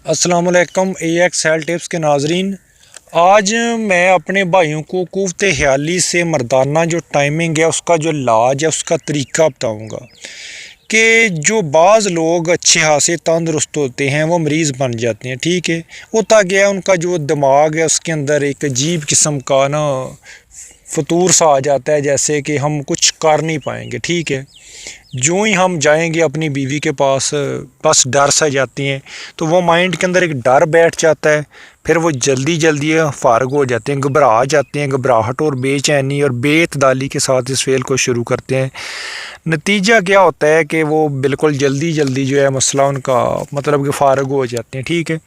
अस्सलाम वालेकुम AX health tips के नाजरीन। आज मैं अपने भाइयों को कुव्वत ख्याली से मर्दाना जो टाइमिंग है उसका जो इलाज है उसका तरीका बताऊंगा कि जो बाज़ लोग अच्छे खासे तंदुरुस्त होते हैं वो मरीज़ बन जाते हैं। ठीक है, होता गया उनका जो दिमाग है उसके अंदर एक अजीब किस्म का फतूर सा आ जाता है, जैसे कि हम कुछ कर नहीं पाएंगे। ठीक है, जो ही हम जाएंगे अपनी बीवी के पास बस डर सा जाती हैं, तो वो माइंड के अंदर एक डर बैठ जाता है। फिर वो जल्दी जल्दी फारग हो जाते हैं, घबरा जाते हैं, घबराहट और बेचैनी और बेतदाली के साथ इस फेल को शुरू करते हैं। नतीजा क्या होता है कि वो बिल्कुल जल्दी जल्दी जो है मसला उनका मतलब कि फ़ारग हो जाते हैं। ठीक है,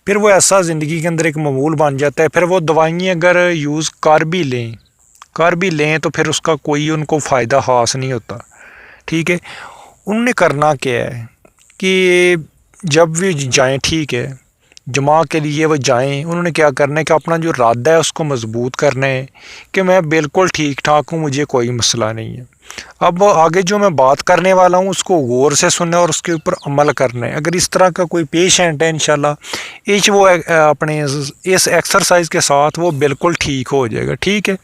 फिर वो ऐसा ज़िंदगी के अंदर एक मामूल बन जाता है। फिर वो दवाइयाँ अगर यूज़ कर भी लें तो फिर उसका कोई उनको फ़ायदा हास नहीं होता। ठीक है, उनने करना क्या है कि जब भी जाएं, ठीक है, जमा के लिए वो जाएं, उन्होंने क्या करना है कि अपना जो इरादा है उसको मजबूत करना है कि मैं बिल्कुल ठीक ठाक हूँ, मुझे कोई मसला नहीं है। अब आगे जो मैं बात करने वाला हूँ उसको गौर से सुनना और उसके ऊपर अमल करना है। अगर इस तरह का कोई पेशेंट है इंशाल्लाह वो अपने इस एक्सरसाइज के साथ वो बिल्कुल ठीक हो जाएगा। ठीक है,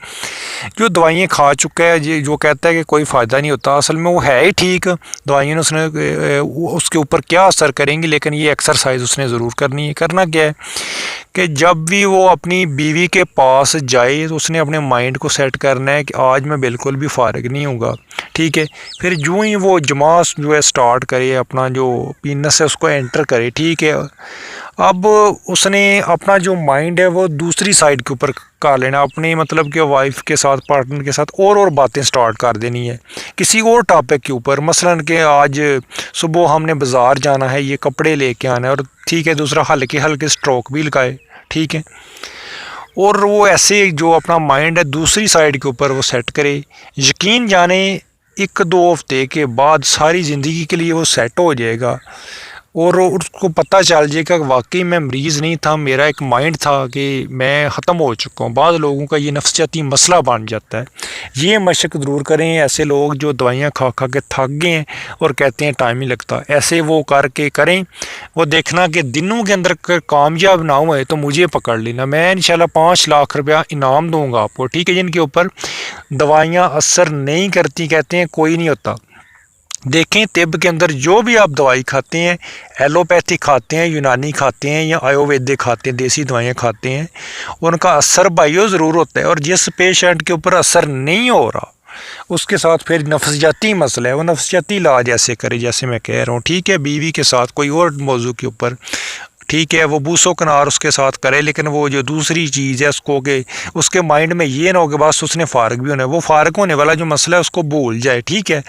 जो दवाइयाँ खा चुका है जो कहता है कि कोई फ़ायदा नहीं होता, असल में वो है ही ठीक। दवाइयाँ ने उसके ऊपर क्या असर करेंगी, लेकिन ये एक्सरसाइज उसने ज़रूर करनी है। करना क्या है कि जब भी वो अपनी बीवी के पास जाए तो उसने अपने माइंड को सेट करना है कि आज मैं बिल्कुल भी फारिग नहीं हूँगा। ठीक है, फिर जो ही वो जमास जो है स्टार्ट करे, अपना जो पीनस है उसको एंटर करे। ठीक है, अब उसने अपना जो माइंड है वो दूसरी साइड के ऊपर कर लेना, अपनी मतलब कि वाइफ के साथ, पार्टनर के साथ और बातें स्टार्ट कर देनी है किसी और टॉपिक के ऊपर। मसलन कि आज सुबह हमने बाज़ार जाना है, ये कपड़े लेके आना है, और ठीक है, दूसरा हल्के हल्के स्ट्रोक भी लगाए। ठीक है, और वो ऐसे जो अपना माइंड है दूसरी साइड के ऊपर वो सेट करे। यकीन जाने 1-2 हफ्ते के बाद सारी ज़िंदगी के लिए वो सेट हो जाएगा और उसको पता चल जाएगा कि वाकई मैं मरीज़ नहीं था, मेरा एक माइंड था कि मैं ख़त्म हो चुका हूँ। बाद लोगों का ये नफसियाती मसला बन जाता है। ये मशक ज़रूर करें। ऐसे लोग जो दवाइयाँ खा खा के थक गए हैं और कहते हैं टाइम ही लगता, ऐसे वो करके करें। वो देखना कि दिनों के अंदर कामयाब ना हुए तो मुझे पकड़ लेना, मैं इंशाल्लाह 5 लाख रुपया इनाम दूँगा आपको। ठीक है, जिनके ऊपर दवाइयाँ असर नहीं करती, कहते हैं कोई नहीं होता। देखें, तिब के अंदर जो भी आप दवाई खाते हैं, एलोपैथिक खाते हैं, यूनानी खाते हैं या आयुर्वेदिक खाते हैं, देसी दवाइयाँ खाते हैं, उनका असर भाइयों ज़रूर होता है। और जिस पेशेंट के ऊपर असर नहीं हो रहा उसके साथ फिर नफसियाती मसला है, वो नफसियाती इलाज ऐसे करे जैसे मैं कह रहा हूँ। ठीक है, बीवी के साथ कोई और मौजू के ऊपर, ठीक है, वो बूसो कनार उसके साथ करे, लेकिन वो जो दूसरी चीज़ है उसको कि उसके माइंड में ये ना हो कि बस उसने फ़ारग भी होना है, वो फ़ारग होने वाला जो मसला है उसको भूल जाए। ठीक है,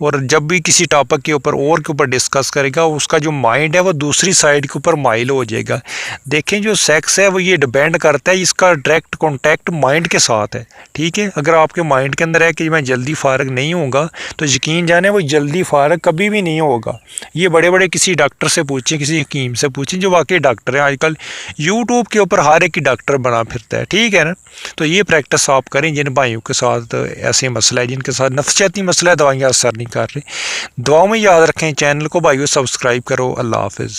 और जब भी किसी टॉपिक के ऊपर डिस्कस करेगा उसका जो माइंड है वो दूसरी साइड के ऊपर माइल हो जाएगा। देखें, जो सेक्स है वो ये डिपेंड करता है, इसका डायरेक्ट कांटेक्ट माइंड के साथ है। ठीक है, अगर आपके माइंड के अंदर है कि मैं जल्दी फारग नहीं होऊंगा तो यकीन जाने वो जल्दी फारग कभी भी नहीं होगा। ये बड़े बड़े किसी डॉक्टर से पूछें, किसी हकीम से पूछें जो वाकई डॉक्टर हैं। आजकल यूट्यूब के ऊपर हर एक ही डॉक्टर बना फिरता है। ठीक है ना, तो ये प्रैक्टिस आप करें जिन भाइयों के साथ ऐसे मसला है, जिनके साथ नफसियाती मसला है, दवाइयाँ असर नहीं कर रही। दुआओं में याद रखें, चैनल को भाइयों सब्सक्राइब करो। अल्लाह हाफिज़।